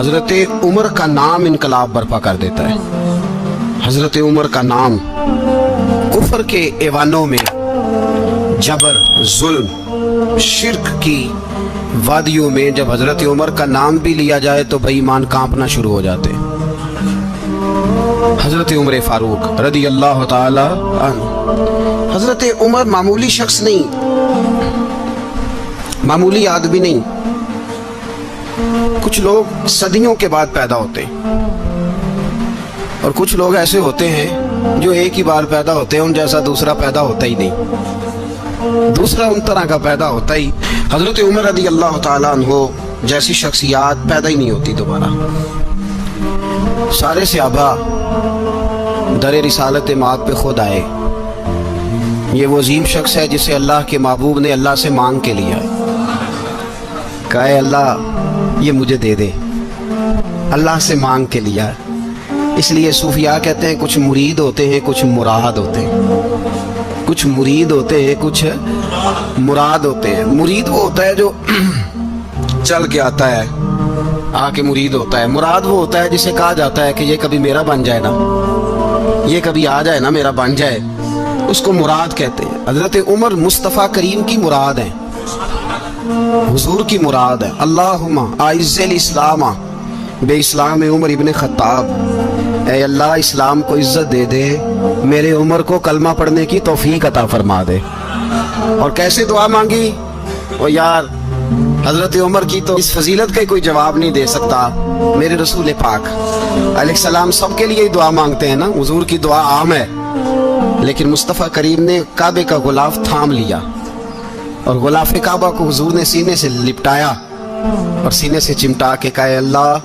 حضرت عمر کا نام انقلاب برپا کر دیتا ہے. حضرت عمر کا نام کفر کے ایوانوں میں جبر، ظلم، شرک کی وادیوں میں جب حضرت عمر کا نام بھی لیا جائے تو بے ایمان کانپنا شروع ہو جاتے. حضرت عمر فاروق رضی اللہ تعالی عنہ. حضرت عمر معمولی شخص نہیں، معمولی آدمی نہیں. کچھ لوگ صدیوں کے بعد پیدا ہوتے ہیں اور کچھ لوگ ایسے ہوتے ہیں جو ایک ہی بار پیدا ہوتے ہیں، ان جیسا دوسرا پیدا ہوتا ہی نہیں، دوسرا ان طرح کا پیدا ہوتا ہی. حضرت عمر رضی اللہ تعالیٰ عنہ جیسی شخصیات پیدا ہی نہیں ہوتی دوبارہ. سارے صحابہ در رسالت مآب پہ خود آئے. یہ وہ عظیم شخص ہے جسے اللہ کے محبوب نے اللہ سے مانگ کے لیا ہے. کہا اے اللہ یہ مجھے دے دے، اللہ سے مانگ کے لیا ہے. اس لیے صوفیاء کہتے ہیں کچھ مرید ہوتے ہیں کچھ مراد ہوتے ہیں. کچھ مرید ہوتے ہیں کچھ مراد ہوتے ہیں. مرید وہ ہوتا ہے جو چل کے آتا ہے، آ کے مرید ہوتا ہے. مراد وہ ہوتا ہے جسے کہا جاتا ہے کہ یہ کبھی میرا بن جائے نا، یہ کبھی آ جائے نا، میرا بن جائے، اس کو مراد کہتے ہیں. حضرت عمر مصطفیٰ کریم کی مراد ہیں، حضور کی مراد ہے. اللہم اعز الاسلام بے اسلام عمر ابن خطاب. اے اللہ اسلام کو عزت دے دے، میرے عمر کو کلمہ پڑھنے کی توفیق عطا فرما دے. اور کیسے دعا مانگی؟ او یار حضرت عمر کی تو اس فضیلت کا کوئی جواب نہیں دے سکتا. میرے رسول پاک علیہ السلام سب کے لیے دعا مانگتے ہیں نا، حضور کی دعا عام ہے، لیکن مصطفیٰ کریم نے کعبے کا غلاف تھام لیا اور غلاف کعبہ کو حضور نے سینے سے لپٹایا اور سینے سے چمٹا کے کہا اے اللہ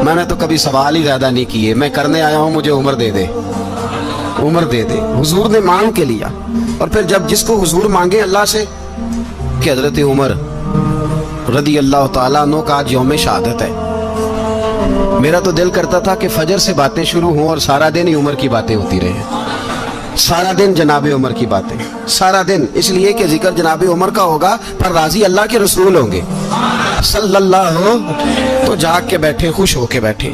میں نے تو کبھی سوال ہی زیادہ نہیں کیے، میں کرنے آیا ہوں، مجھے عمر دے دے، عمر دے دے. حضور نے مانگ کے لیا. اور پھر جب جس کو حضور مانگے اللہ سے کہ حضرت عمر رضی اللہ تعالیٰ عنہ کا آج یوم شہادت ہے، میرا تو دل کرتا تھا کہ فجر سے باتیں شروع ہوں اور سارا دن ہی عمر کی باتیں ہوتی رہے، سارا دن جناب عمر کی باتیں، سارا دن. اس لیے کہ ذکر جناب عمر کا ہوگا پر راضی اللہ کے رسول ہوں گے صلی اللہ ہو، تو جاگ کے بیٹھے، خوش ہو کے بیٹھے.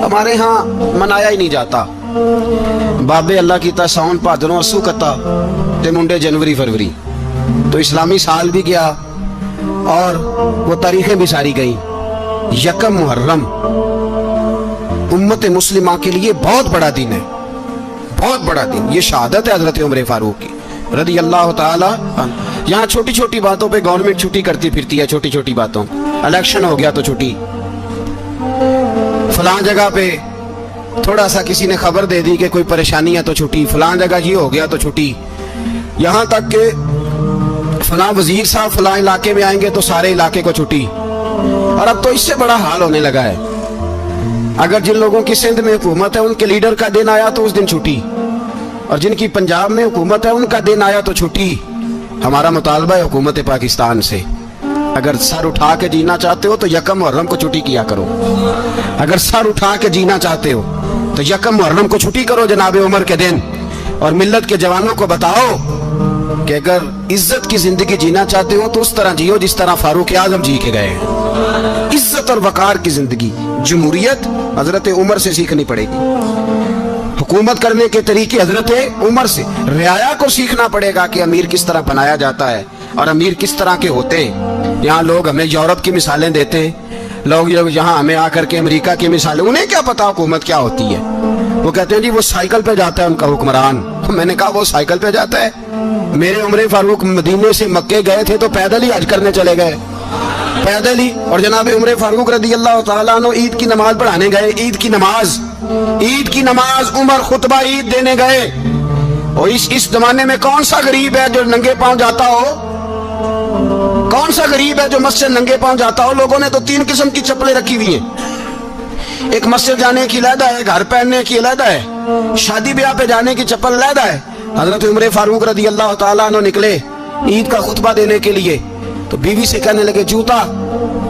ہمارے ہاں منایا ہی نہیں جاتا. بابے اللہ کی تا ساؤن بھادروں اسو کتا تے منڈے جنوری فروری، تو اسلامی سال بھی گیا اور وہ تاریخیں بھی ساری گئیں. یکم محرم امت مسلمہ کے لیے بہت بڑا دن ہے، بہت بڑا دن. یہ شہادت ہے حضرت عمر فاروق کی رضی اللہ تعالی عنہ. یہاں چھوٹی چھوٹی باتوں پہ گورنمنٹ چھٹی کرتی پھرتی ہے، چھوٹی چھوٹی باتوں. الیکشن ہو گیا تو چھٹی، فلاں جگہ پہ تھوڑا سا کسی نے خبر دے دی کہ کوئی پریشانی ہے تو چھٹی، فلاں جگہ یہ ہو گیا تو چھٹی. یہاں تک کہ فلاں وزیر صاحب فلاں علاقے میں آئیں گے تو سارے علاقے کو چھٹی. اور اب تو اس سے بڑا حال ہونے لگا ہے، اگر جن لوگوں کی سندھ میں حکومت ہے ان کے لیڈر کا دن آیا تو اس دن چھٹی، اور جن کی پنجاب میں حکومت ہے ان کا دن آیا تو چھٹی. ہمارا مطالبہ ہے حکومت پاکستان سے، اگر سر اٹھا کے جینا چاہتے ہو تو یکم محرم کو چھٹی کیا کرو. اگر سر اٹھا کے جینا چاہتے ہو تو یکم محرم کو چھٹی کرو جناب عمر کے دن. اور ملت کے جوانوں کو بتاؤ کہ اگر عزت کی زندگی جینا چاہتے ہو تو اس طرح جیو جس طرح فاروق اعظم جی کے گئے ہیں. عزت اور وقار کی زندگی. جمہوریت حضرت عمر سے سیکھنی پڑے گی، حکومت کرنے کے طریقے حضرت عمر سے. رعایا کو سیکھنا پڑے گا کہ امیر کس طرح بنایا جاتا ہے اور امیر کس طرح کے ہوتے ہیں. یہاں لوگ ہمیں یورپ کی مثالیں دیتے ہیں، لوگ یہاں ہمیں آ کر کے امریکہ کی مثالیں، انہیں کیا پتا حکومت کیا ہوتی ہے. وہ کہتے ہیں جی وہ سائیکل پہ جاتا ہے ان کا حکمران. میں نے کہا وہ سائیکل پہ جاتا ہے؟ میرے عمر فاروق مدینے سے مکے گئے تھے تو پیدل ہی حج کرنے چلے گئے، پیدل ہی. اور جناب عمر فاروق رضی اللہ تعالیٰ عنہ عید کی نماز پڑھانے گئے. عید کی نماز عمر خطبہ عید دینے گئے. اور اس زمانے میں کون سا غریب ہے جو ننگے پاؤں جاتا ہو؟ کون سا غریب ہے جو مسجد ننگے پاؤں جاتا ہو؟ لوگوں نے تو 3 قسم کی چپلیں رکھی ہوئی ہیں. ایک مسجد جانے کی علیحدہ ہے، گھر پہننے کی علیحدہ ہے، شادی بیاہ پہ جانے کی چپل علیحدہ ہے. حضرت عمر فاروق رضی اللہ تعالیٰ عنہ نکلے عید کا خطبہ دینے کے لیے تو بیوی سے کہنے لگے جوتا.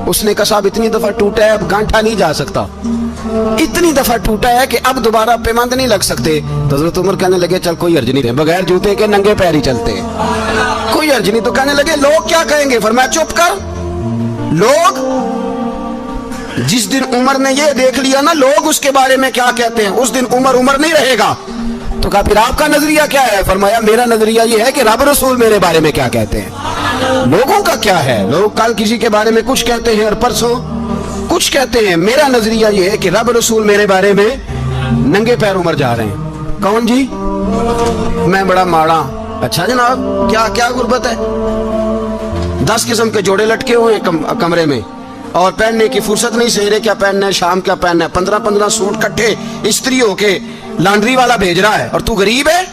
اس نے کہا صاحب اتنی دفعہ ٹوٹا ہے اب گانٹھا نہیں جا سکتا، اتنی دفعہ ٹوٹا ہے کہ اب دوبارہ پیماند نہیں لگ سکتے. تو حضرت عمر کہنے لگے چل کوئی حرج نہیں، بغیر جوتے کے ننگے پیر ہی چلتے، کوئی حرج نہیں. تو کہنے لگے لوگ کیا کہیں گے؟ فرمایا چپ کر. जिस दिन उमर ने ये देख लिया ना लोग उसके बारे में क्या कहते हैं, उस दिन उमर नहीं रहेगा। तो कहा फिर आपका नजरिया क्या है? फरमाया मेरा नजरिया ये है कि रब रसूल मेरे बारे में क्या कहते हैं। लोगों का क्या है, लोग कल किसी के बारे में कुछ कहते हैं और परसों कुछ कहते हैं। मेरा नजरिया ये है कि रब रसूल मेरे बारे में नंगे पैर उमर जा रहे हैं। कौन जी? मैं बड़ा माड़ा। अच्छा जनाब, क्या क्या गुर्बत है? 10 किस्म के जोड़े लटके हुए हैं कमरे में और पहनने की फुर्सत नहीं, सवेरे क्या पहनना है, शाम क्या पहनना है, 15-15 सूट इकट्ठे इस्त्री होके लॉन्ड्री वाला भेज रहा है। और तू गरीब है,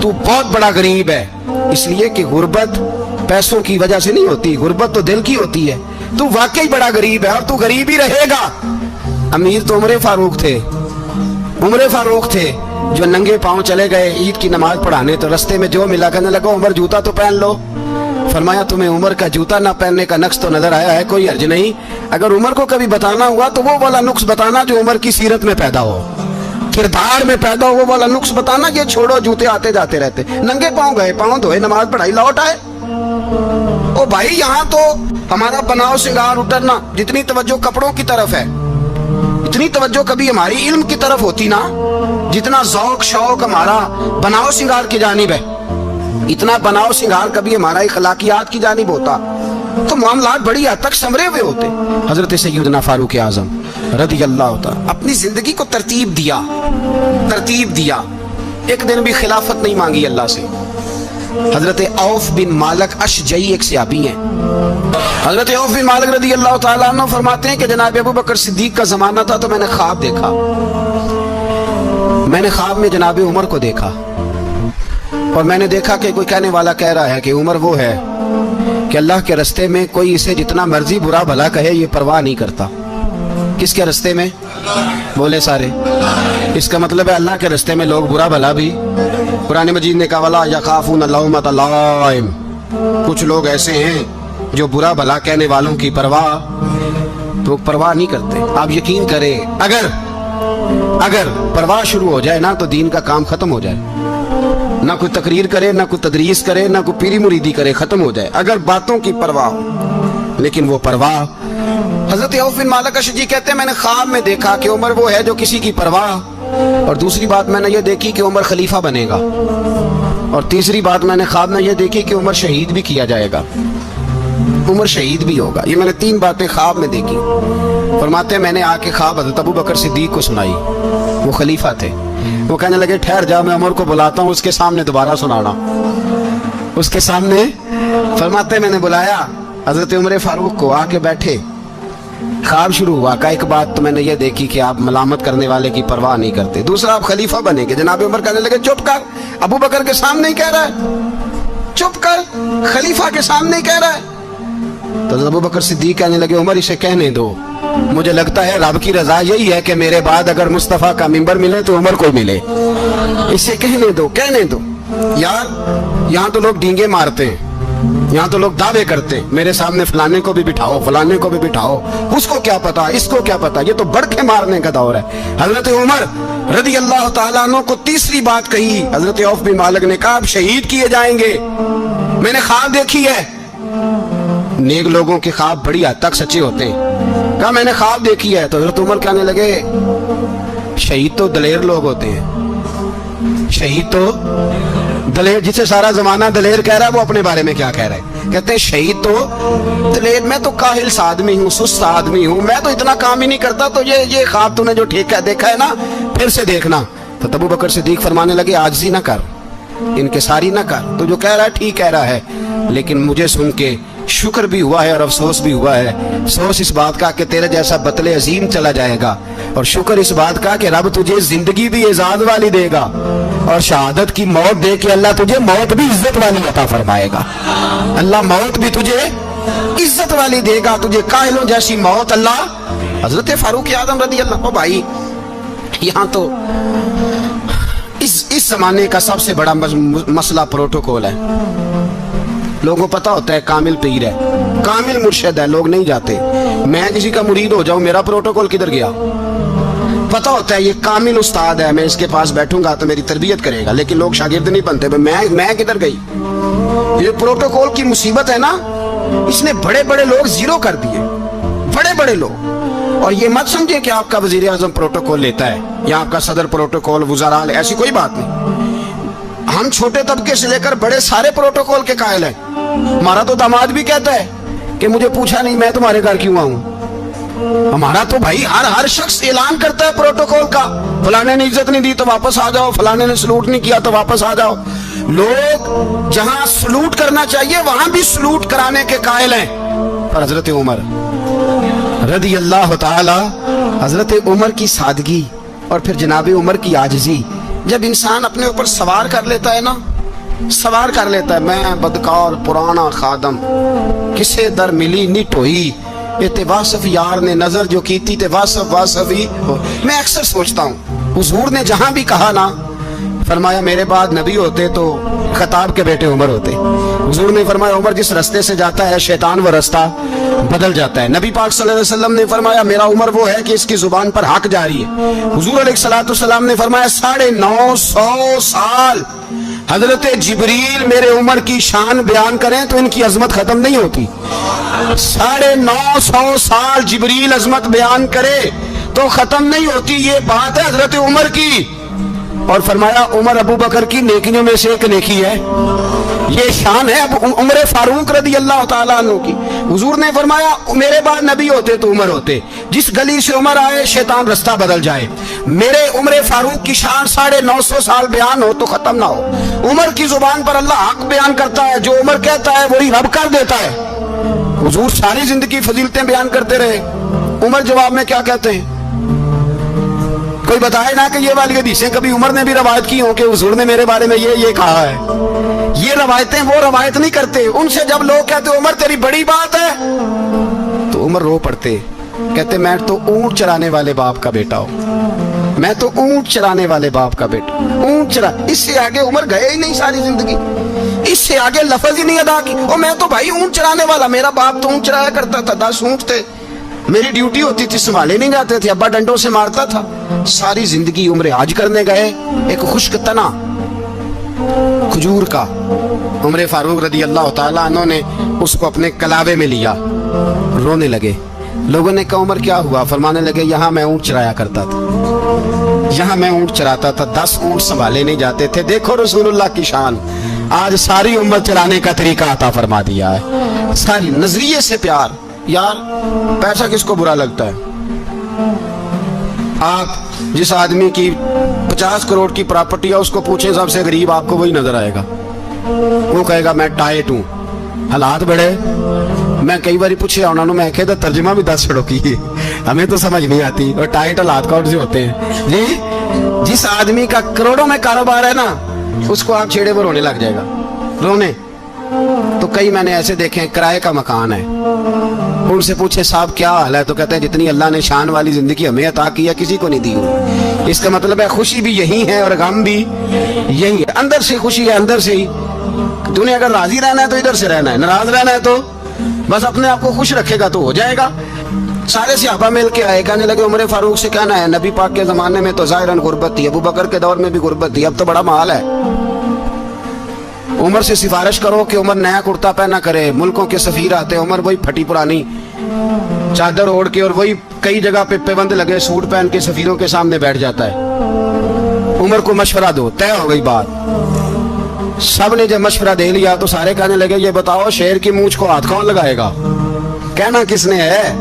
तू बहुत बड़ा गरीब है। इसलिए कि गुर्बत पैसों की वजह से नहीं होती, गुर्बत तो दिल की होती है। तू वाकई बड़ा गरीब है और तू गरीब ही रहेगा। अमीर तो उमर फारूक थे जो नंगे पांव चले गए ईद की नमाज पढ़ाने, तो रस्ते में जो मिला कहने लगा उमर जूता तो पहन लो। फरमाया तुम्हें उमर का जूता ना पहनने का नक्श तो नजर आया है, कोई हर्ज नहीं। अगर उमर को कभी बताना हुआ तो वो वाला नुक्स बताना जो उमर की सीरत में पैदा हो, किरदार में पैदा हो, वो वाला नुक्स बताना। ये छोड़ो जूते आते जाते रहते, नंगे पांव गए, पांव धोए, नमाज पढ़ाई, लौट आए। ओ भाई, यहाँ तो हमारा बनाव श्रृंगार उतरना, जितनी तवज्जो कपड़ों की तरफ है इतनी तवज्जो कभी हमारी इल्म की तरफ होती ना, जितना ज़ौक शौक हमारा बनाव श्रृंगार की जानिब है, इतना बनाव श्रृंगार कभी हमारा इखलाकियात की जानिब होता तो मामलात बड़ी हद तक संवरे हुए होते। हजरत सैयदना फारूक आजम रज़ी अल्लाह तआला अपनी जिंदगी को तरतीब दिया। एक दिन भी खिलाफत नहीं मांगी अल्लाह से। हजरत औफ बिन मालिक अशजई एक सहाबी हैं। हजरत औफ बिन मालिक रज़ी अल्लाह तआला अन्हु फरमाते हैं कि जनाब अबू बकर सिद्दीक का जमाना था तो मैंने ख्वाब देखा। मैंने ख्वाब में जनाब उमर को देखा और मैंने देखा कि कोई कहने वाला कह रहा है कि उमर वो है कि अल्लाह के रास्ते में कोई इसे जितना मर्जी बुरा भला कहे ये परवाह नहीं करता। किसके रास्ते में? बोले सारे। इसका मतलब है अल्लाह के रास्ते में लोग बुरा भला भी, कुरान मजीद ने कहा वला यखाफून लौमत लाइम, कुछ लोग ऐसे हैं जो बुरा भला कहने वालों की परवाह नहीं करते। आप यकीन करें, अगर परवाह शुरू हो जाए ना तो दीन का काम खत्म हो जाए। ना कोई तकरीर करे, ना कोई तदरीस करे, ना कोई पीरी मुरीदी करे, खत्म हो जाए अगर बातों की परवाह हो। लेकिन वो परवाह, हजरत औफ बिन मालिक अशजी कहते हैं मैंने ख्वाब में देखा कि उमर वो है जो किसी की परवाह, और दूसरी बात मैंने ये देखी कि उमर खलीफा बनेगा, और तीसरी बात मैंने ख्वाब में ये देखी कि उमर शहीद भी किया जाएगा, उमर शहीद भी होगा। ये मैंने 3 बातें ख्वाब में देखी। फरमाते मैंने आके ख्वाब हजरत अबू बकर सिद्दीक को सुनाई, वो खलीफा थे। वो कहने लगे ठहर जा, मैं उमर को बुलाता हूँ, उसके सामने दोबारा सुनाना। उसके सामने फरमाते मैंने बुलाया हजरत उमर फारूक को, आके बैठे, ख्वाब शुरू हुआ। का एक बात तो मैंने ये देखी कि आप मलामत करने वाले की परवाह नहीं करते, दूसरा आप खलीफा बनेंगे। जनाब उमर कहने लगे चुप कर, अबू बकर के सामने ही कह रहा है, चुप कर, खलीफा के सामने ही कह रहा है। तो अबू बकर सिद्दीक कहने लगे उमर इसे कहने दो, मुझे लगता है रब की रजा यही है कि मेरे बाद अगर मुस्तफा का मिंबर मिले तो उमर को मिले, इसे कहने दो। यार यहाँ तो लोग डींगे मारते हैं, यहाँ तो लोग दावे करते हैं, मेरे सामने फलाने को भी बिठाओ, फलाने को भी बिठाओ, उसको क्या पता, इसको क्या पता, ये तो बढ़के मारने का दौर है। हजरत उमर रज़ी अल्लाह तआला अन्हु को तीसरी बात कही। हजरत औफ बिन मालिक ने कहा आप शहीद किए जाएंगे, मैंने ख्वाब देखी है। नेक लोगों के ख्वाब बड़ी हद तक सच्चे होते हैं। कहा मैंने ख्वाब देखी है। तो हजरत उमर कहने लगे शहीद तो दलेर लोग होते हैं, शहीद तो दलेर, जिसे सारा जमाना दलेर कह रहा है वो अपने बारे में क्या कह रहा है? कहते हैं शहीद तो दलेर, मैं तो काहिल सा आदमी हूँ, सुस्त आदमी हूँ, मैं तो इतना काम ही नहीं करता, तो ये ख्वाब तूने जो ठीक है देखा है ना, फिर से देखना। तो अबू बकर सिद्दीक फरमाने लगे आजिज़ी ना कर, इनकिसारी ना कर, तो जो कह रहा है ठीक कह रहा है, लेकिन मुझे सुन के शुक्र भी हुआ है और अफसोस भी हुआ है। अफसोस इस बात का कि तेरे जैसा बतले अजीम चला जाएगा, और शुक्र इस बात का कि रब तुझे जिंदगी भी इज़्ज़त वाली देगा, और शहादत की मौत दे के अल्लाह तुझे मौत भी इज्जत वाली अता फरमाएगा। अल्लाह मौत भी तुझे इज्जत वाली देगा, तुझे काहिलों जैसी मौत अल्लाह। हजरत फारूक आज़म रज़ी अल्लाह, ओ भाई यहाँ तो इस जमाने का सबसे बड़ा मसला प्रोटोकॉल है। लोगों को पता होता है कामिल पीर है, कामिल मुर्शिद है, लोग नहीं जाते। मैं किसी का मुरीद हो जाऊं, मेरा प्रोटोकॉल किधर गया? पता होता है ये कामिल उस्ताद है, मैं इसके पास बैठूंगा तो मेरी तरबियत करेगा, लेकिन लोग शागिर्द नहीं बनते। मैं किधर गई? ये प्रोटोकॉल की मुसीबत है ना, इसने बड़े बड़े लोग जीरो कर दिए, बड़े बड़े लोग। और ये मत समझे कि आपका वजीर आजम प्रोटोकॉल लेता है या आपका सदर प्रोटोकॉल, वुज़रा, ऐसी कोई बात नहीं। हम छोटे तबके से लेकर बड़े सारे प्रोटोकॉल के कायल हैं। हमारा तो दामाद भी कहता है कि मुझे पूछा नहीं मैं तुम्हारे घर क्यों आऊं। हमारा तो भाई हर शख्स ऐलान करता है प्रोटोकॉल का, फलाने ने इज्जत नहीं दी तो वापस आ जाओ, फलाने ने सलूट नहीं किया तो वापस आ जाओ। लोग जहां सलूट करना चाहिए वहां भी सलूट कराने के कायल हैं। पर हजरत उमर रदी अल्लाह ताला, हजरत उमर की सादगी और फिर जनाब उमर की आजिज़ी, जब इंसान अपने ऊपर सवार कर लेता है ना, सवार कर लेता है, मैं बदकार पुराना खादम किसे दर मिली नी टोई, इते वासफ यार ने नजर जो की थी ते वासफ वासफ ही हो। मैं अक्सर सोचता हूँ हुजूर ने जहां भी कहा ना, फरमाया मेरे बाद नबी होते तो खताब के बेटे उमर होते। हुजूर ने फरमाया उमर जिस रास्ते से जाता है शैतान वो रास्ता बदल जाता है। नबी पाक सल्लल्लाहु अलैहि वसल्लम ने फरमाया मेरा उमर वो है कि इसकी जुबान पर हक जारी है। हुजूर अलैहिस्सलाम ने फरमाया 950 साल हजरत जिब्रील मेरे उमर की शान बयान करें तो इनकी अजमत खत्म नहीं होती। 950 साल जिब्रील अजमत बयान करे तो खत्म नहीं होती। ये बात है हजरत उमर की। और फरमाया उमर अबू बकर की नेकियों में से एक नेकी है, ये शान है अब उमर फारूक रदी अल्लाह ताला अन्हु की। हुजूर ने फरमाया मेरे बाद नबी होते तो उमर होते, जिस गली से उमर आए शैतान रास्ता बदल जाए। मेरे उमर फारूक की शान 950 साल बयान हो तो खत्म ना हो। उमर की जुबान पर अल्लाह हक बयान करता है, जो उमर कहता है वही रब कर देता है। हुजूर सारी जिंदगी फजीलतें बयान करते रहे, उमर जवाब में क्या कहते हैं? कोई बताए ना कि ये वाली हदीसें कभी उमर ने भी रवायत की हो कि हुजूर ने मेरे बारे में ये कहा है। ये रवायतें वो रवायत नहीं करते। उनसे जब लोग कहते उमर तेरी बड़ी बात है तो उमर रो पड़ते, कहते मैं तो ऊंट चराने वाले बाप का बेटा हूं, मैं तो ऊंट चराने वाले बाप का बेटा, ऊंट चरा। इससे आगे उमर गए ही नहीं सारी जिंदगी, इससे आगे लफ्ज ही नहीं अदा की। और मैं तो भाई ऊंट चराने वाला, मेरा बाप तो ऊंट चराया करता था, 10 ऊंट थे, मेरी ड्यूटी होती थी, संभाले नहीं जाते थे, अब्बा डंडों से मारता था। सारी जिंदगी उम्र हाज करने गए, एक खुश्क तना खजूर का उमर फारूक रदी अल्लाह ताला अन्हु ने उसको अपने कलावे में लिया, रोने लगे। लोगों ने कहा उमर क्या हुआ? फरमाने लगे यहाँ मैं ऊंट चराया करता था, यहाँ मैं ऊंट चराता था, 10 ऊंट संभाले नहीं जाते थे। देखो रसूलुल्लाह की शान, आज सारी उम्मत चलाने का तरीका अता फरमा दिया है। सारी नजरिए से प्यार। यार पैसा किसको बुरा लगता है? आप जिस आदमी की 50 करोड़ की प्रॉपर्टी है उसको पूछे सबसे गरीब, आपको वही नजर आएगा। वो कहेगा मैं टाइट हूं, हालात बड़े। मैं कई बार पूछे उन्होंने, मैं कहता तर्जमा भी 10 छड़ों की हमें तो समझ नहीं आती। और टाइट हालात कौन से होते हैं जी? जिस आदमी का करोड़ों में कारोबार है ना, उसको आप छेड़े वो रोने लग जाएगा, रोने। तो कई मैंने ऐसे देखे किराए का मकान है, उनसे पूछे साहब क्या हाल है, तो कहते हैं जितनी अल्लाह ने शान वाली जिंदगी हमें अता की है किसी को नहीं दी हुई। इसका मतलब है खुशी भी यही है और गम भी यही है। अंदर से खुशी है, अंदर से ही। तूने अगर राजी रहना है तो इधर से रहना है, नाराज रहना है तो बस अपने आप को खुश रखेगा तो हो जाएगा। सारे सहाबा मिल के आए, कहने लगे उमर फारूक से कहना है नबी पाक के जमाने में तो जाहिरन गुर्बत थी, अबू बकर के दौर में भी गुर्बत थी, अब तो बड़ा माल है। उमर से सिफारिश करो कि उमर नया कुर्ता पहना करे। मुल्कों के सफीर आते, उमर वही फटी पुरानी चादर ओढ़ के और वही कई जगह पे पेबंद लगे सूट पहन के सफीरों के सामने बैठ जाता है। उमर को मशवरा दो, तय हो गई बात। सब ने जब मशवरा दे लिया तो सारे कहने लगे ये बताओ शेर की मूंछ को हाथ कौन लगाएगा? कहना किसने है,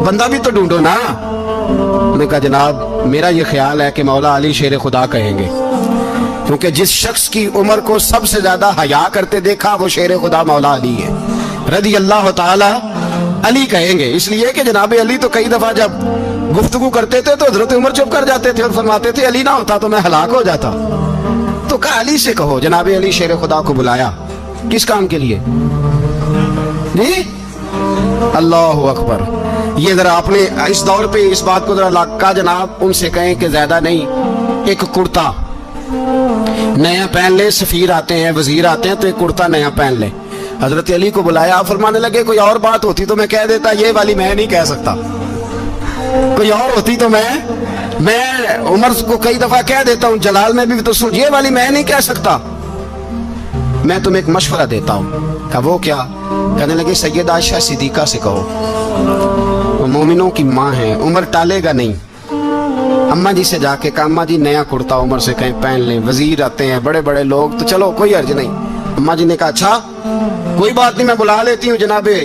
बंदा भी तो ढूंढो ना। उन्होंने कहा जनाब मेरा ये ख्याल है कि मौला अली शेर खुदा कहेंगे, क्योंकि जिस शख्स की उम्र को सबसे ज्यादा हया करते देखा वो शेर खुदा मौला अली है रदी अल्लाह ताला अली कहेंगे। इसलिए कि जनाब अली तो कई दफा जब गुफ्तगू करते थे तो हजरत उमर चुप कर जाते थे और फरमाते थे अली ना होता तो मैं हलाक हो जाता। तो कहा अली से कहो। जनाब अली शेर खुदा को बुलाया, किस काम के लिए जी? अल्लाह अकबर। ये जरा आपने इस दौर पे इस बात को जरा लाका जनाब उनसे कहें कि ज्यादा नहीं, एक कुर्ता नया पहन ले, सफीर आते हैं वजीर आते हैं तो एक कुर्ता नया पहन ले। हजरत अली को बुलाया, फरमाने लगे कोई और बात होती तो मैं कह देता, ये वाली मैं नहीं कह सकता। कोई और होती तो मैं उमर को कई दफा कह देता हूँ, जलाल में भी तो सुन, ये वाली मैं नहीं कह सकता। मैं तुम्हें एक मशवरा देता हूँ। कहा वो क्या? कहने लगे सैयद आयशा सिद्दीका से कहो। वो मोमिनों की माँ है, उमर टालेगा नहीं। अम्मा जी से जाके कहा अम्मा जी नया कुर्ता उमर से कहीं पहन लें, वजीर आते हैं, बड़े बड़े लोग, तो चलो कोई अर्ज नहीं। अम्मा जी ने कहा अच्छा कोई बात नहीं, मैं बुला लेती हूँ। जनाबे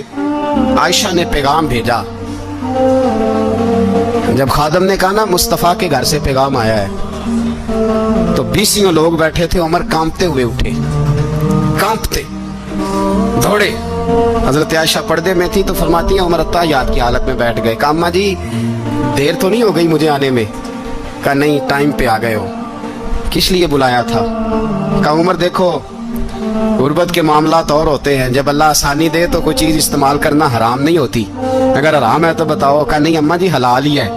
आयशा ने पैगाम भेजा। जब खादम ने कहा ना मुस्तफ़ा के घर से पैगाम आया है, तो 20 लोग बैठे थे। उमर कांपते हुए उठे, कांपते दौड़े। हजरत आयशा पर्दे में थी तो फरमाती है उमर अत्ताहियात की हालत में बैठ गए। कहा अम्मा जी देर तो नहीं हो गई मुझे आने में? कहा नहीं, टाइम पे आ गए हो। किस लिए बुलाया था? कहा उमर देखो गुर्बत के मामलात और होते हैं, जब अल्लाह आसानी दे तो कोई चीज इस्तेमाल करना हराम नहीं होती, अगर हराम है तो बताओ। कहा नहीं अम्मा जी हलाल ही है।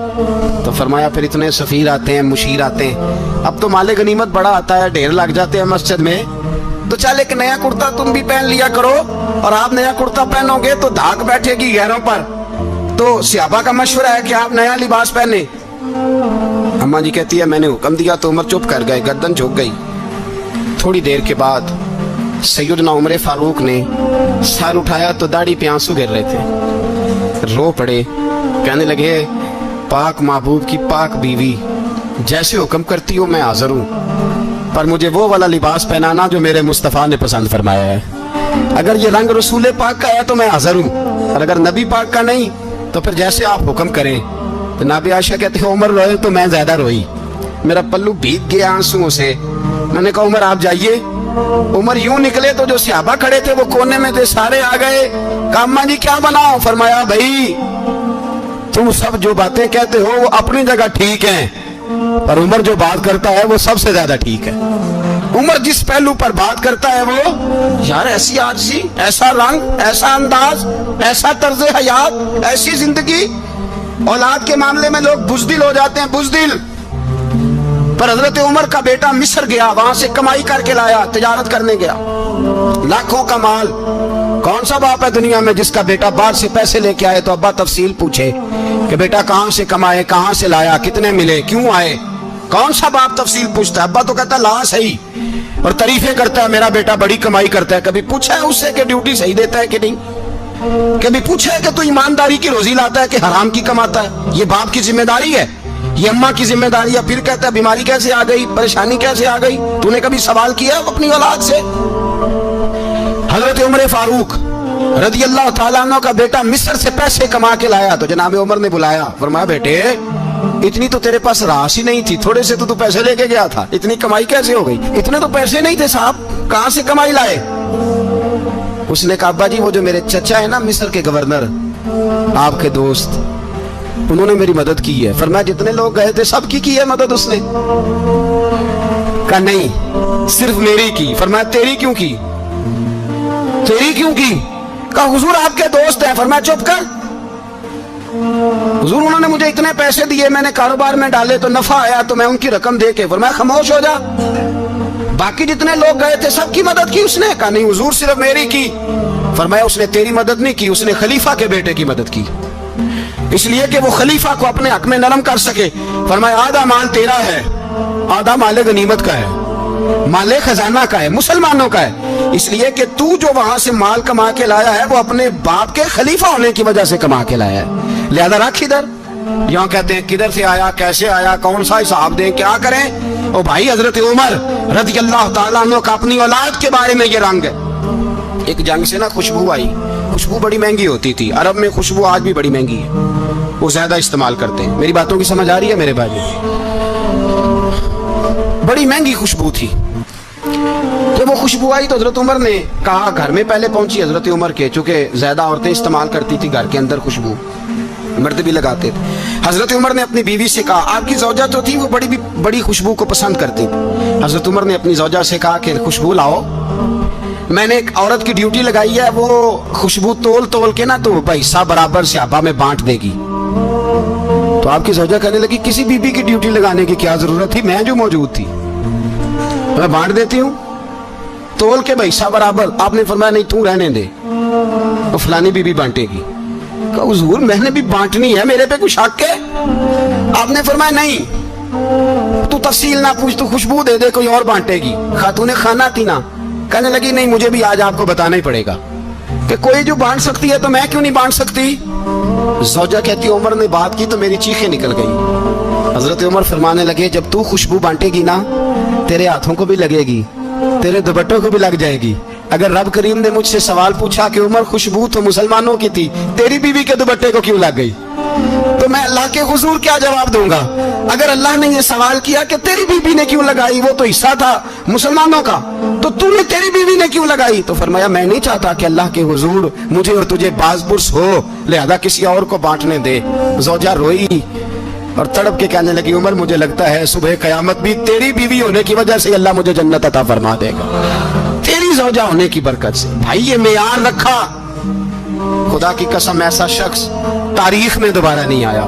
तो फरमाया फिर इतने सफीर आते हैं, मुशीर आते हैं, अब तो माले गनीमत बड़ा आता है, ढेर लग जाते हैं मस्जिद में, तो चल एक नया कुर्ता तुम भी पहन लिया करो, और आप नया कुर्ता पहनोगे तो धाक बैठेगी गैरों पर। तो सहाबा का मशवरा है कि आप नया लिबास पहने। अम्मा जी कहती है मैंने हुक्म दिया तो उमर चुप कर गए, गर्दन झुक गई। थोड़ी देर के बाद सैयदना उमर फारूक ने सर उठाया तो दाढ़ी पे आंसू गिर रहे थे, रो पड़े। कहने लगे पाक महबूब की पाक बीवी, जैसे हुक्म करती हो मैं हाजिर हूँ, पर मुझे वो वाला लिबास पहनाना जो मेरे मुस्तफ़ा ने पसंद फरमाया है। अगर ये रंग रसूल पाक का है तो मैं हाजिर हूँ, और अगर नबी पाक का नहीं तो फिर जैसे आप हुक्म करें। तो नाबी आयशा कहते हैं उमर रोए तो मैं ज्यादा रोई, मेरा पल्लू भीग गया आंसुओं से। मैंने कहा उमर आप जाइए। उमर यूं निकले तो जो सहाबा खड़े थे वो कोने में थे, सारे आ गए। कहा अम्मा जी क्या बनाओ? फरमाया भाई तुम सब जो बातें कहते हो वो अपनी जगह ठीक है, पर उमर जो बात करता है वो सबसे ज्यादा ठीक है। उमर जिस पहलू पर बात करता है वो, यार ऐसी आजी, ऐसा रंग, ऐसा अंदाज, ऐसा तर्ज हयात, ऐसी जिंदगी। औलाद के मामले में लोग बुज़दिल हो जाते हैं, बुज़दिल। पर हजरत उमर का बेटा मिस्र गया, वहां से कमाई करके लाया, तिजारत करने गया, लाखों का माल। कौन सा बाप है दुनिया में जिसका बेटा बाहर से पैसे लेके आए तो अब्बा तफसील पूछे कि बेटा कहां से कमाए, कहां से लाया, कितने मिले, क्यों आए? कौन सा बाप तफसील पूछता है? अब्बा तो कहता ला सही, और तारीफें करता है मेरा बेटा बड़ी कमाई करता है। कभी पूछा है उससे कि ड्यूटी सही देता है कि नहीं? कभी पूछा है कि तू ईमानदारी की रोजी लाता है कि हराम की कमाता है? ये बाप की जिम्मेदारी है, ये अम्मा की जिम्मेदारी है। फिर कहता है बीमारी कैसे आ गई, परेशानी कैसे आ गई? तूने कभी सवाल किया अपनी औलाद से? हजरत उमर फारूक रज़ी अल्लाह तआला अन्हु का बेटा मिस्र से पैसे कमा के लाया, तो जनाब उमर ने बुलाया, फरमाया बेटे इतनी तो तेरे पास रास ही नहीं थी, थोड़े से तो तू पैसे लेके गया था, इतनी कमाई कैसे हो गई? इतने तो पैसे नहीं थे साहब, कहां से कमाई लाए? उसने कहा अब्बा जी वो जो मेरे चचा है ना मिस्र के गवर्नर, आपके दोस्त, उन्होंने मेरी मदद की है। फरमाया जितने लोग गए थे सबकी की है मदद उसने? कहा नहीं सिर्फ मेरी की। फरमाया तेरी क्यों की? तेरी क्यों की? कहा हुजूर आपके दोस्त हैं। फरमाया चुप कर, हुजूर उन्होंने मुझे इतने पैसे दिए, मैंने कारोबार में डाले तो नफा आया तो मैं उनकी रकम दे के। फरमाया खामोश हो जा, बाकी जितने लोग गए थे सबकी मदद की उसने? कहा नहीं हुजूर सिर्फ मेरी की। फरमाया उसने तेरी मदद नहीं की, उसने खलीफा के बेटे की मदद की, इसलिए कि वो खलीफा को अपने हक में नरम कर सके। फरमाया आधा माल तेरा है, आधा माले गनीमत का है, माले खजाना का है, मुसलमानों का है, इसलिए कि तू जो वहां से माल कमा के लाया है वो अपने बाप के खलीफा होने की वजह से कमा के लाया है, लिहाजा रख इधर। यहाँ कहते हैं किधर से आया, कैसे आया, कौन सा हिसाब दें, क्या करें? ओ भाई हजरत उमर रज़ी अल्लाह तआला अन्हु का अपनी औलाद के बारे में ये रंग है। एक जंग से ना खुशबू आई, खुशबू बड़ी महंगी होती थी, अरब में खुशबू आज भी बड़ी महंगी है, वो ज्यादा इस्तेमाल करते हैं। मेरी बातों की समझ आ रही है मेरे भाई? बड़ी महंगी खुशबू थी। जब वो खुशबू आई तो हजरत उमर ने कहा, घर में पहले पहुंची हजरत उमर के, चूंकि ज्यादा औरतें इस्तेमाल करती थी घर के अंदर खुशबू, मर्द भी लगाते थे। हजरत उमर ने अपनी बीवी से कहा, आपकी ज़ौजा जो थी वो बड़ी खुशबू को पसंद करती थी। हजरत उमर ने अपनी ज़ौजा से कहा कि खुशबू लाओ, मैंने एक औरत की ड्यूटी लगाई है, वो खुशबू तोल तोल के ना तो पैसा बराबर सहाबा में बांट देगी। तो आपकी ज़ौजा कहने लगी किसी बीबी की ड्यूटी लगाने की क्या जरूरत थी, मैं जो मौजूद थी मैं बांट देती हूँ तोल के पैसा बराबर। आपने फरमाया नहीं तू रहने दे, तो फलानी बीबी बांटेगी। कहा हुजूर मैंने भी बांटनी है, मेरे पे कुछ हक है? आपने फरमाया नहीं तू तफसील ना पूछ, तू खुशबू दे दे, कोई और बांटेगी। खातूने खाना थी ना, कहने लगी नहीं मुझे भी आज आपको बताना ही पड़ेगा कि कोई जो बांट सकती है तो मैं क्यों नहीं बांट सकती? ज़ौजा कहती उमर ने बात की तो मेरी चीखें निकल गई। हजरत उमर फरमाने लगे जब तू खुशबू बांटेगी ना तेरे हाथों को भी लगेगी, तेरे दुपट्टों को भी लग जाएगी। अगर रब करीम ने मुझसे सवाल पूछा कि उमर खुशबू तो मुसलमानों की थी, तेरी बीवी के दुपट्टे को क्यों लग गई, तो मैं अल्लाह के हुजूर क्या जवाब दूंगा? अगर अल्लाह ने ये सवाल किया कि तेरी बीवी ने क्यों लगाई, वो तो हिस्सा था मुसलमानों का, तो तूने तेरी बीवी ने क्यों लगाई? तो फरमाया मैं नहीं चाहता कि अल्लाह के हुजूर मुझे और तुझे बाज़पुरस हो, लिहाजा किसी और को बांटने दे। ज़ौजा रोई और तड़प के कहने लगी उमर मुझे लगता है सुबह कयामत भी तेरी बीवी होने की वजह से अल्लाह मुझे जन्नत अता फरमा देगा, तेरी ज़ौजा होने की बरकत से। भाई ये मेयार रखा, खुदा की कसम ऐसा शख्स तारीख में दोबारा नहीं आया।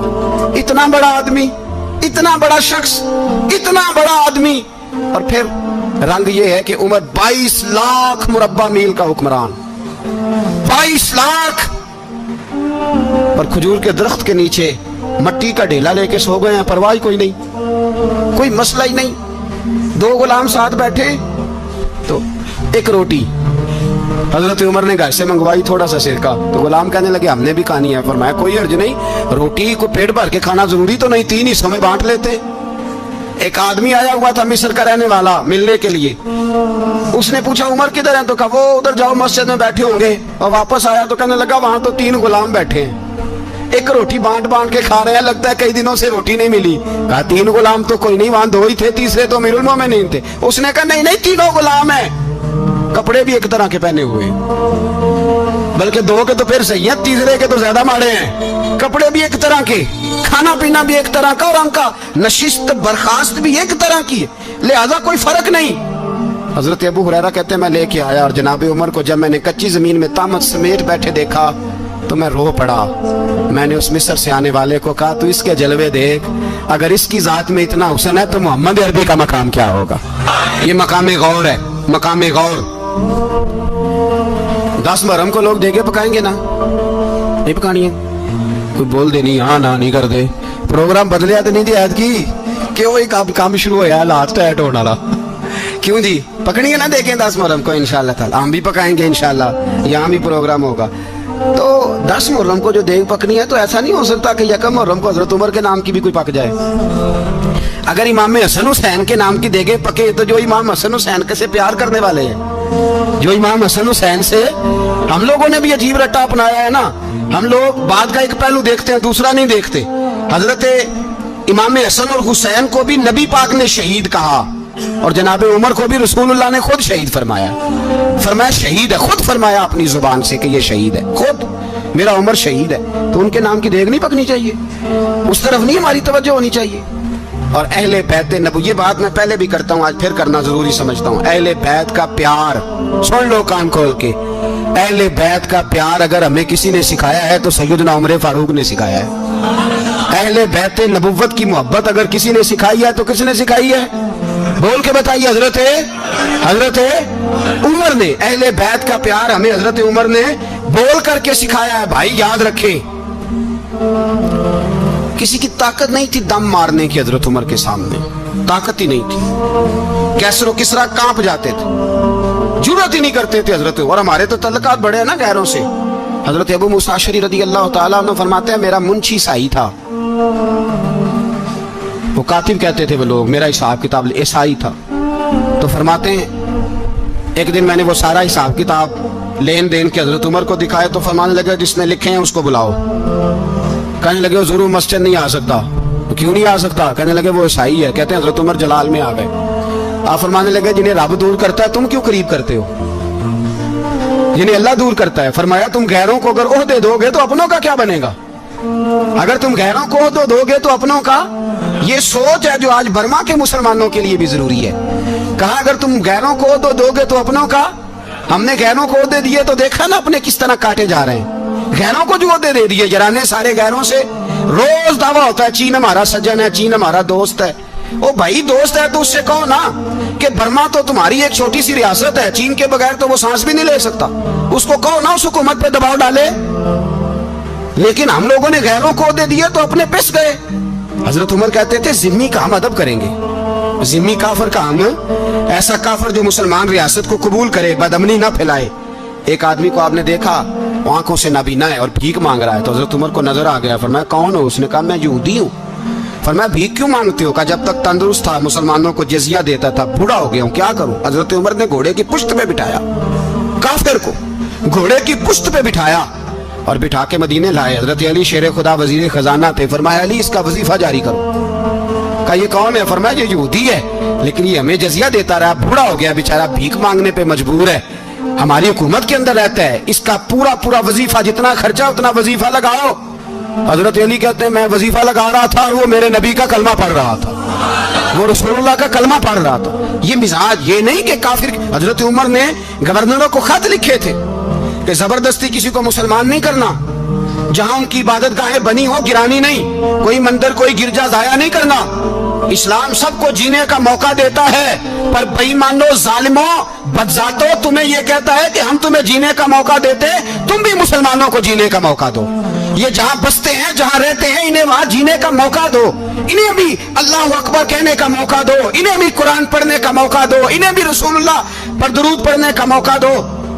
इतना बड़ा आदमी, इतना बड़ा शख्स, इतना बड़ा आदमी, और फिर रंग ये है कि उमर 22 लाख मुरब्बा मील का हुक्मरान, 22 लाख, और खजूर के दरख्त के नीचे मट्टी का ढेला लेके सो गए हैं, परवाह कोई नहीं, कोई मसला ही नहीं। 2 गुलाम साथ बैठे तो एक रोटी हजरत उमर ने घर से मंगवाई, थोड़ा सा सिरका, तो गुलाम कहने लगे हमने भी खानी है। फरमाया कोई अर्ज नहीं, रोटी को पेट भर के खाना जरूरी तो नहीं, 3 हिस्सों में बांट लेते। एक आदमी आया हुआ था मिस्र का रहने वाला मिलने के लिए, उसने पूछा उमर किधर है, तो कहा वो उधर जाओ मस्जिद में बैठे होंगे, और वापस आया तो कहने लगा वहां तो 3 गुलाम बैठे हैं, एक रोटी बांट बांट के खा रहे हैं, लगता है कई दिनों से रोटी नहीं मिली। कहा 3 गुलाम तो कोई नहीं, वहां 2 ही थे, तीसरे तो अमीरुल मोमिनीन थे। उसने कहा नहीं नहीं 3 गुलाम है, कपड़े भी एक तरह के पहने हुए, बल्कि 2 के तो फिर सही है, तीसरे के तो ज्यादा माड़े हैं, कपड़े भी एक तरह के, खाना पीना भी एक तरह का, और उनका नशिस्त बर्खास्त भी एक तरह की है, लिहाजा कोई फर्क नहीं। हजरत अबू हुरैरा कहते हैं मैं लेके आया, और जनाब उमर को जब मैंने कच्ची जमीन में तामत समेत बैठे देखा तो मैं रो पड़ा। मैंने उस मिस्र से आने वाले को कहा तू इसके जलवे देख, अगर इसकी जात में इतना हुस्न है तो मोहम्मद अरबी का मकाम क्या होगा। ये मकाम गौर है, मकाम गौर। 10 मुहर्रम को लोग देगे पकाएंगे ना, नहीं पकानी है, कोई बोल दे नहीं, हाँ ना नहीं कर दे, प्रोग्राम बदलिया तो नहीं दिया की कि वो एक काम शुरू होया लास्ट टाइट होने वाला, क्यों जी पकड़ी है ना देखें 10 मुहर्रम को इंशाल्लाह ताला, हम भी पकाएंगे इंशाल्लाह, यहाँ भी प्रोग्राम होगा। तो 10 मुहर्रम को जो देग पकनी है तो ऐसा नहीं हो सकता कि यकम मुहर्रम को हजरत उमर के नाम की भी कोई पक जाए। अगर इमाम हसन हुसैन के नाम की देगे पके तो जो इमाम हसन हुसैन से प्यार करने वाले हैं, जो इमाम हसन हुसैन से, हम लोगों ने भी अजीब रट्टा अपनाया है ना, हम लोग बात का एक पहलू देखते हैं दूसरा नहीं देखते। हजरत इमाम हसन और हुसैन को भी नबी पाक ने शहीद कहा, और जनाब उमर को भी रसूलुल्लाह ने खुद शहीद फरमाया, फरमाया शहीद है, खुद फरमाया अपनी जुबान से कि ये शहीद है, खुद मेरा उमर शहीद है। तो उनके नाम की देग नहीं पकनी चाहिए, उस तरफ नहीं हमारी तवज्जो होनी चाहिए। और अहले बैत नबू, ये बात मैं पहले भी करता हूँ, आज फिर करना जरूरी समझता हूँ। अहले बैत का प्यार सुन लो कान खोल के, अहले बैत का प्यार अगर हमें किसी ने सिखाया है तो सैयदना उमर फारूक ने सिखाया है। अहले बैत नबुव्वत की मोहब्बत अगर किसी ने सिखाई है तो किसने सिखाई है, बोल के बताइए। हजरत उमर ने, अहले बैत का प्यार हमें हजरत उमर ने बोल करके सिखाया है। भाई याद रखे, किसी की ताकत नहीं थी दम मारने की, हजरत उमर के सामने ताकत ही नहीं थी, कैसरो किसरा कांप जाते थे, जुर्रत ही नहीं करते थे हजरत। और हमारे तो तल्लकात बड़े हैं ना गैरों से। हजरत अबू मूसा अशअरी रज़ी अल्लाह तआला अन्हु फरमाते हैं मेरा मुंशी ईसाई था, वो कातिब कहते थे वो लोग, मेरा हिसाब किताब ईसाई था। तो फरमाते हैं एक दिन मैंने वो सारा हिसाब किताब लेन देन के हजरत उमर को दिखाया, तो फरमाने लगे जिसने लिखे हैं उसको बुलाओ। कहने लगे वो जरूर मस्जिद नहीं आ सकता, तो क्यों नहीं आ सकता? कहने लगे वो ईसाई है। कहते हैं हजरत उमर जलाल में आ गए। आप फरमाने लगे जिन्हें रब दूर करता है तुम क्यों करीब करते हो, जिन्हें अल्लाह दूर करता है। फरमाया तुम गैरों को अगर ओहदे दोगे तो अपनों का क्या बनेगा, अगर तुम गैरों को ओहदे दोगे तो अपनों का। ये सोच है जो आज बर्मा के मुसलमानों के लिए भी जरूरी है। कहा अगर तुम गैरों को ओहदे दोगे तो अपनों का। हमने गैरों को ओहदे दिए तो देखा ना अपने किस तरह काटे जा रहे हैं। गैरों को जो ओहदे दे दिए जराने सारे गैरों से, रोज दावा होता है चीन हमारा सज्जन है, चीन हमारा दोस्त है। ओ भाई दोस्त है तो उससे कहो ना कि बर्मा तो तुम्हारी एक छोटी सी रियासत है, चीन के बगैर तो वो सांस भी नहीं ले सकता। उसको कहो ना उस हुकूमत पे दबाव डाले। लेकिन हम लोगों ने गैरों को दे दिए तो अपने पिस गए। हजरत उमर कहते थे जिम्मी का हम अदब करेंगे, जिम्मी काफर का हम, ऐसा काफर जो मुसलमान रियासत को कबूल करे, बदअमनी ना फैलाए। एक आदमी को आपने देखा आंखों से नाबीना है और भीख मांग रहा है। तो हजरत उमर को नजर आ गया, फरमाया कौन हो? उसने कहा मैं यहूदी हूँ। फरमाया भीख क्यों मांगते हो? कहा जब तक तंदुरुस्त था मुसलमानों को जजिया देता था, बूढ़ा हो गया हूँ क्या करूं? हजरत उमर ने घोड़े की पुश्त पे बिठाया, काफिर को घोड़े की पुश्त पे बिठाया और बिठा के मदीने लाए। हजरत अली शेर खुदा वजीर खजाना थे। फरमाया अली इसका वजीफा जारी करो। कहा ये कौन है? फरमाया ये यहूदी है, लेकिन ये हमें जजिया देता रहा, बूढ़ा हो गया बेचारा, भीख मांगने पे मजबूर है, हमारी हुकूमत के अंदर रहता है, इसका पूरा पूरा वजीफा जितना खर्चा उतना वजीफा लगाओ। हजरत अली कहते हैं मैं वजीफा लगा रहा था और वो मेरे नबी का कलमा पढ़ रहा था, वो रसूलुल्लाह का कलमा पढ़ रहा था। ये मिजाज ये नहीं कि काफिर। हजरत उमर ने गवर्नरों को खत लिखे थे कि जबरदस्ती किसी को मुसलमान नहीं करना, जहां उनकी इबादत गाहें बनी हो गिरानी नहीं, कोई मंदिर कोई गिरजा जाया नहीं करना। इस्लाम सबको जीने का मौका देता है, पर बेईमानो जालिमों बदजातो तुम्हें यह कहता है कि हम तुम्हें जीने का मौका देते, तुम भी मुसलमानों को जीने का मौका दो। ये जहां बसते हैं जहां रहते हैं इन्हें वहां जीने का मौका दो, इन्हें भी अल्लाह अकबर कहने का मौका दो, इन्हें भी कुरान पढ़ने का मौका दो, इन्हें भी रसूलुल्लाह पर दुरूद पढ़ने का मौका दो।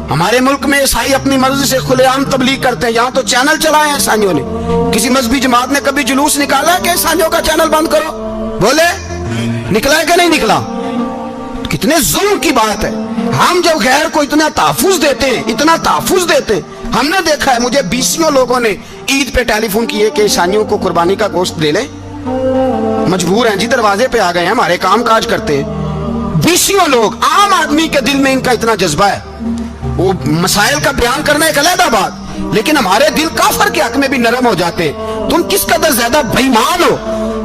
हमारे मुल्क में ईसाई अपनी मर्जी से खुलेआम तबलीग करते हैं। यहाँ तो चैनल चलाए हैं ईसाइयों ने, किसी मजहबी जमात ने कभी जुलूस निकाला है कि ईसाइयों का चैनल बंद करो? बोले निकला है कि नहीं निकला? कितने जुल्म की बात है। हम जब गैर को इतना तहफुज देते हैं, इतना तहफुज देते हैं। हमने देखा है, मुझे 20 लोगों ने ईद पे टेलीफोन किए कि ईसाइयों को कुर्बानी का गोश्त दे लें, मजबूर हैं जी, दरवाजे पे आ गए हैं, हमारे काम काज करते हैं। 20 लोग, आम आदमी के दिल में इनका इतना जज्बा है, वो मसाइल का बयान करना एक अलग बात, लेकिन हमारे दिल काफर के हक में भी नरम हो जाते। तुम किस कदर ज्यादा बेईमान हो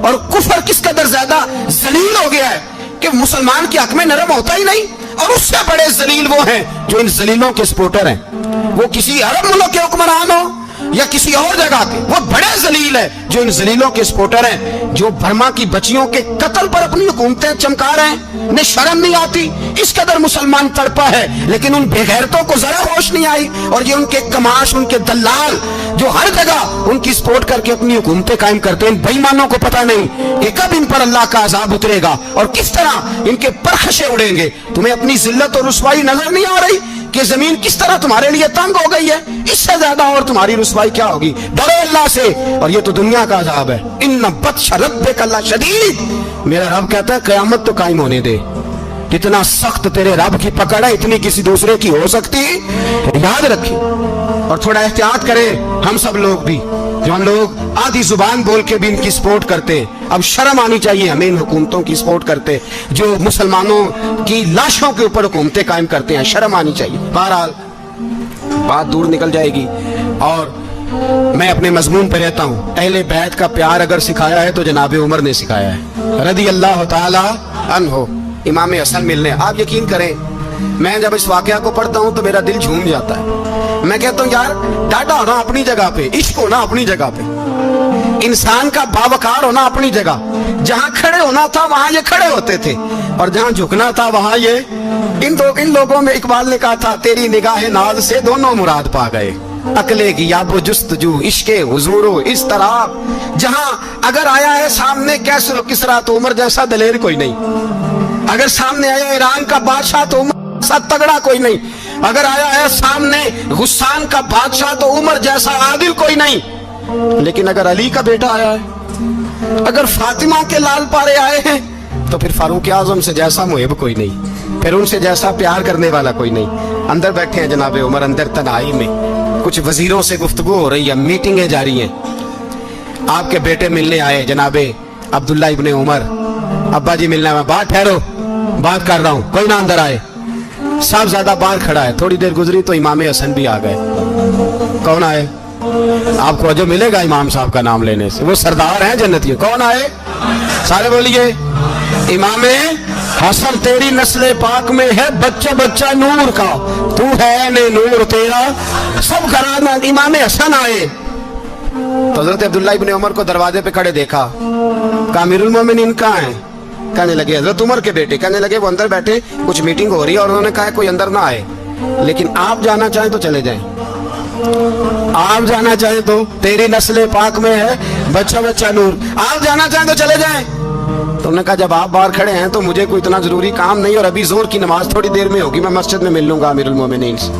और कुफर किस कदर ज्यादा जलील हो गया है कि मुसलमान के हक में नरम होता ही नहीं। और उससे बड़े जलील वो हैं जो इन जलीलों के सपोर्टर हैं, वो किसी अरब मुल्क के हुक्मरान हो या किसी और जगह के, वो बड़े जलील है जो इन जलीलों के सपोर्टर हैं, जो बर्मा की बच्चियों के कत्ल पर अपनी हुकूमतें चमका रहे हैं। इन्हें शर्म नहीं आती, इस कदर मुसलमान तड़पा है, लेकिन उन बेगैरतों को जरा होश नहीं आई। और ये उनके कमाश, उनके दलाल जो हर जगह उनकी सपोर्ट करके अपनी हुकूमतें कायम करते हैं, इन बेईमानों को पता नहीं कि कब इन पर अल्लाह का अजाब उतरेगा और किस तरह इनके परखशे उड़ेंगे। तुम्हें अपनी जिल्लत और रुसवाई नजर नहीं आ रही कि जमीन किस तरह तुम्हारे लिए तंग हो गई है? इससे ज्यादा और तुम्हारी रुसवाई क्या होगी? डरो अल्लाह से, और ये तो दुनिया का अजाब है। इन्ना बत्श रब्बिक शदीद, मेरा रब कहता है कयामत तो कायम होने दे। जितना सख्त तेरे रब की पकड़ है इतनी किसी दूसरे की हो सकती, याद रखिए। और थोड़ा एहतियात करें हम सब लोग भी, जो हम लोग आधी जुबान बोल के भी इनकी सपोर्ट करते हैं। अब शर्म आनी चाहिए हमें इन हुकूमतों की सपोर्ट करते जो मुसलमानों की लाशों के ऊपर हुकूमतें कायम करते हैं, शर्म आनी चाहिए। बहरहाल बात दूर निकल जाएगी और मैं अपने मजमून पे रहता हूँ। अहले बैत का प्यार अगर सिखाया है तो जनाब उमर ने सिखाया है, रदी अल्लाह ताला अन्हो, इमाम हसन मिलने। आप यकीन करें, मैं जब इस वाकया को पढ़ता हूँ तो मेरा दिल झूम जाता है। मैं कहता हूँ यार, डाटा होना अपनी जगह पे, इश्क होना अपनी जगह पे, इंसान का बावकार होना अपनी जगह। जहाँ खड़े होना था वहां ये खड़े होते थे, और जहाँ झुकना था वहां ये इन लोगों में, इकबाल ने कहा था तेरी निगाह नाज से दोनों मुराद पा गए, अकले की याबो जुस्तजू इश्के हुजूरो इस तरह। जहां अगर आया है सामने कैसर किसरा तो उमर जैसा दलेर कोई नहीं, अगर सामने आया ईरान का बादशाह तो उमर जैसा तगड़ा कोई नहीं, अगर आया है सामने गुस्सान का बादशाह तो उमर जैसा आदिल कोई नहीं। लेकिन अगर अली का बेटा आया है, अगर फातिमा के लाल पारे आए हैं, तो फिर फारूक आजम से जैसा मुहिब कोई नहीं, फिर उनसे जैसा प्यार करने वाला कोई नहीं। अंदर बैठे हैं जनाब उमर, अंदर तन्हाई में कुछ वजीरों से गुफ्तगू हो रही है, मीटिंगें जारी हैं। आपके बेटे मिलने आए जनाबे अब्दुल्ला इब्ने उमर, अब्बा जी मिलने में, बात ठहरो बात कर रहा हूँ, कोई ना अंदर आए। साहब ज्यादा बाहर खड़ा है, थोड़ी देर गुजरी तो इमाम हसन भी आ गए। कौन आए? आपको जो मिलेगा इमाम साहब का नाम लेने से, वो सरदार हैं जन्नती। कौन आए? सारे बोलिए, इमाम हसन तेरी नस्ल पाक में है बच्चा बच्चा नूर का, तू है ने नूर तेरा सब घराना। इमाम हसन आए तो हजरत अब्दुल्ला इब्ने उमर को दरवाजे पे खड़े देखा, कहा अमीरुल मोमिनीन कहाँ है? कहने लगे हजरत उमर के बेटे। कहने लगे वो अंदर बैठे, कुछ मीटिंग हो रही है और उन्होंने कहा कोई अंदर ना आए, लेकिन आप जाना चाहें तो चले जाएं, आप जाना चाहें तो, तेरी नस्ल पाक में है बच्चा बच्चा नूर, आप जाना चाहें तो चले जाएं। तो उन्होंने कहा जब आप बाहर खड़े हैं तो मुझे कोई इतना जरूरी काम नहीं, और अभी जोर की नमाज थोड़ी देर में होगी, मैं मस्जिद में मिल लूंगा अमीरुल मोमिनीन से।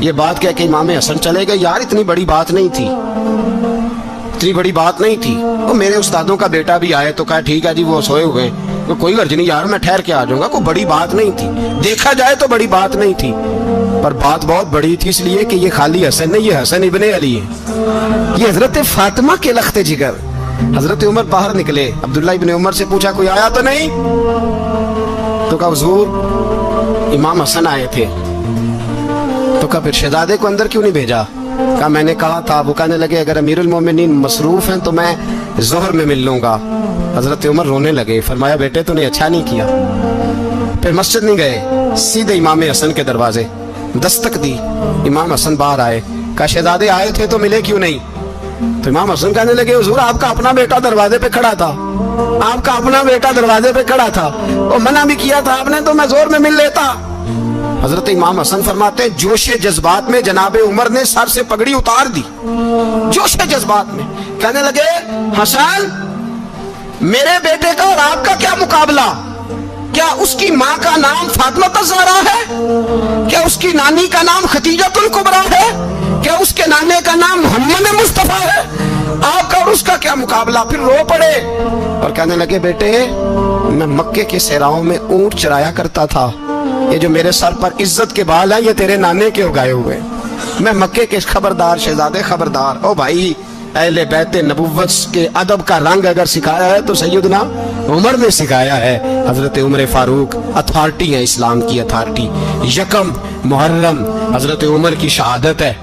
یہ بات کہہ کے امام حسن چلے گئے. یار اتنی بڑی بات نہیں تھی, اتنی بڑی بات نہیں تھی. وہ میرے استادوں کا بیٹا بھی آئے تو کہا ٹھیک ہے جی وہ سوئے ہوئے ہیں, کوئی غرض نہیں یار میں ٹھہر کے آ جاؤں گا, کوئی بڑی بات نہیں تھی. دیکھا جائے تو بڑی بات نہیں تھی, پر بات بہت بڑی تھی اس لیے کہ یہ خالی حسن نہیں, یہ حسن ابن علی ہے. یہ حضرت فاطمہ کے لخت جگر. حضرت عمر باہر نکلے, عبداللہ ابن عمر سے پوچھا کوئی آیا تو نہیں؟ تو کہا حضور امام حسن آئے تھے. تو کہا پھر شہزادے کو اندر کیوں نہیں بھیجا؟ کہا میں نے کہا تھا. وہ کہنے لگے اگر امیر المومنین مصروف ہیں تو میں ظہر میں مل لوں گا. حضرت عمر رونے لگے, فرمایا بیٹے تو نے اچھا نہیں کیا. پھر مسجد نہیں گئے, سیدھے امام حسن کے دروازے دستک دی. امام حسن باہر آئے, کہا شہزادے آئے تھے تو ملے کیوں نہیں؟ تو امام حسن کہنے لگے حضور آپ کا اپنا بیٹا دروازے پہ کھڑا تھا, آپ کا اپنا بیٹا دروازے پہ کھڑا تھا, اور منع بھی کیا تھا آپ نے تو میں زور میں مل لیتا. حضرت امام حسن فرماتے ہیں جوش جذبات میں جناب عمر نے سر سے پگڑی اتار دی. جوش جذبات میں کہنے لگے حسن میرے بیٹے کا اور آپ کا کیا مقابلہ؟ کیا اس کی ماں کا نام فاطمہ الزہرا ہے؟ کیا اس کی نانی کا نام خدیجہ الکبریٰ ہے؟ کیا اس کے نانے کا نام محمد مصطفیٰ ہے؟ آپ کا اور اس کا کیا مقابلہ؟ پھر رو پڑے اور کہنے لگے بیٹے میں مکے کے صحراؤں میں اونٹ چرایا کرتا تھا, یہ جو میرے سر پر عزت کے بال ہیں یہ تیرے نانے کے اگائے ہوئے. میں مکے کے خبردار شہزادے خبردار. او بھائی اہل بیت نبوت کے ادب کا رنگ اگر سکھایا ہے تو سیدنا عمر نے سکھایا ہے. حضرت عمر فاروق اتھارٹی ہے, اسلام کی اتھارٹی. یکم محرم حضرت عمر کی شہادت ہے.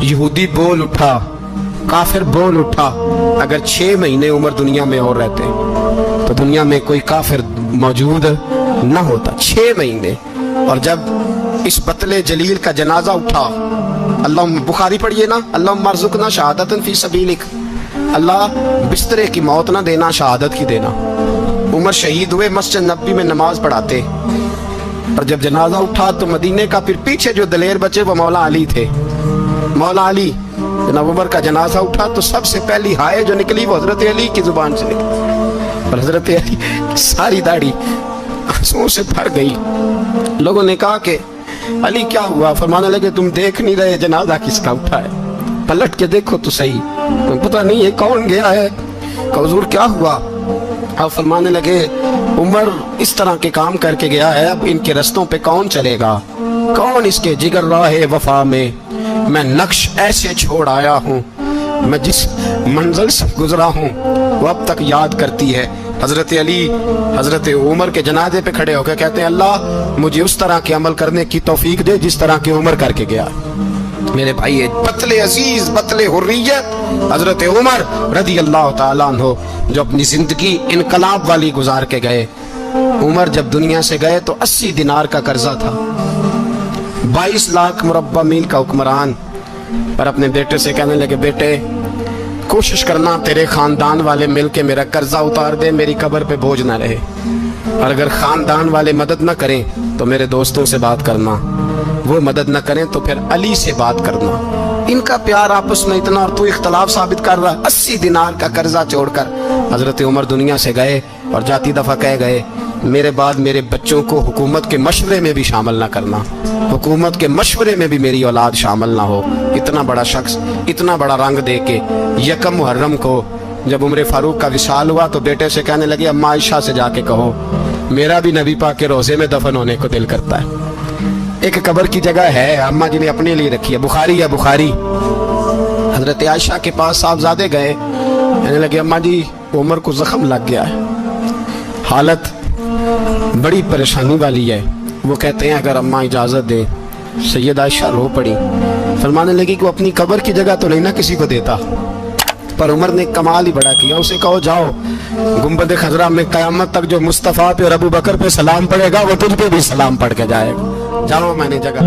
یہودی بول اٹھا, کافر بول اٹھا. اگر 6 مہینے عمر دنیا میں اور رہتے تو دنیا میں کوئی کافر موجود نہ ہوتا. 6 مہینے. اور جب اس بطل جلیل کا جنازہ اٹھا, اللہ بخاری پڑھیے نا, اللہم ارزقنا شہادتا فی سبیلک, اللہ بسترے کی موت نہ دینا شہادت کی دینا. عمر شہید ہوئے, مسجد نبوی میں نماز پڑھاتے, اور جب جنازہ اٹھا تو مدینے کا پھر پیچھے جو دلیر بچے وہ مولا علی تھے. مولا علی جناب عمر کا جنازہ اٹھا تو سب سے پہلی ہائے جو نکلی وہ حضرت علی کی زبان سے نکلی, اور حضرت علی ساری داڑھی آنسوؤں سے بھر گئی. لوگوں نے کہا کہ علی کیا ہوا؟ فرمانے لگے تم دیکھ نہیں رہے جنازہ کس کا اٹھا ہے, پلٹ کے دیکھو تو صحیح, تم پتہ نہیں یہ کون گیا ہے. کہ حضور کیا ہوا؟ آپ فرمانے لگے عمر اس طرح کے کام کر کے گیا ہے, اب ان کے رستوں پہ کون چلے گا؟ کون اس کے جگر راہ وفا میں میں نقش ایسے چھوڑ آیا ہوں, میں جس منزل سے گزرا ہوں وہ اب تک یاد کرتی ہے. حضرت علی حضرت عمر کے جنازے پہ کھڑے ہو کے کہتے ہیں اللہ مجھے اس طرح کے عمل کرنے کی توفیق دے جس طرح کی عمر کر کے گیا. میرے بھائی بطل عزیز بطل حریت حضرت عمر رضی اللہ تعالیٰ عنہ جو اپنی زندگی انقلاب والی گزار کے گئے. عمر جب دنیا سے گئے تو 80 دینار کا قرضہ تھا, 22 لاکھ مربع میل کا حکمران. پر اپنے بیٹے سے کہنے لگے بیٹے کوشش کرنا تیرے خاندان والے مل کے میرا قرضہ اتار دے, میری قبر پہ بوجھ نہ رہے, اور اگر خاندان والے مدد نہ کریں تو میرے دوستوں سے بات کرنا, وہ مدد نہ کریں تو پھر علی سے بات کرنا. ان کا پیار آپس میں اتنا اور تو اختلاف ثابت کر رہا. 80 دینار کا قرضہ چھوڑ کر حضرت عمر دنیا سے گئے, اور جاتی دفعہ کہہ گئے میرے بعد میرے بچوں کو حکومت کے مشورے میں بھی شامل نہ کرنا, حکومت کے مشورے میں بھی میری اولاد شامل نہ ہو. اتنا بڑا شخص اتنا بڑا رنگ دے کے یکم محرم کو جب عمر فاروق کا وصال ہوا تو بیٹے سے کہنے لگے اماں عائشہ سے جا کے کہو میرا بھی نبی پاک کے روزے میں دفن ہونے کو دل کرتا ہے. ایک قبر کی جگہ ہے اماں جی نے اپنے لیے رکھی ہے, بخاری ہے بخاری. حضرت عائشہ کے پاس صاحبزادے گئے, کہنے لگے اماں جی عمر کو زخم لگ گیا ہے, حالت بڑی پریشانی والی ہے. وہ کہتے ہیں اگر اماں اجازت دیں. سید عائشہ رو پڑی, فرمانے لگی کہ وہ اپنی قبر کی جگہ تو نہیں نہ کسی کو دیتا, پر عمر نے کمال ہی بڑا کیا. اسے کہو جاؤ گنبد خضرا میں قیامت تک جو مصطفیٰ پہ اور ابو بکر پہ سلام پڑے گا وہ تجھ پہ بھی سلام پڑھ کے جائے گا. جاؤ میں نے جگہ.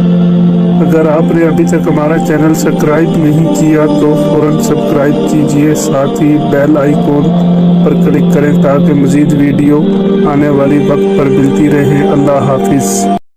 اگر آپ نے ابھی تک ہمارا چینل سبسکرائب نہیں کیا تو فوراً سبسکرائب کیجئے, ساتھ ہی بیل آئیکن پر کلک کریں تاکہ مزید ویڈیو آنے والی وقت پر ملتی رہیں. اللہ حافظ.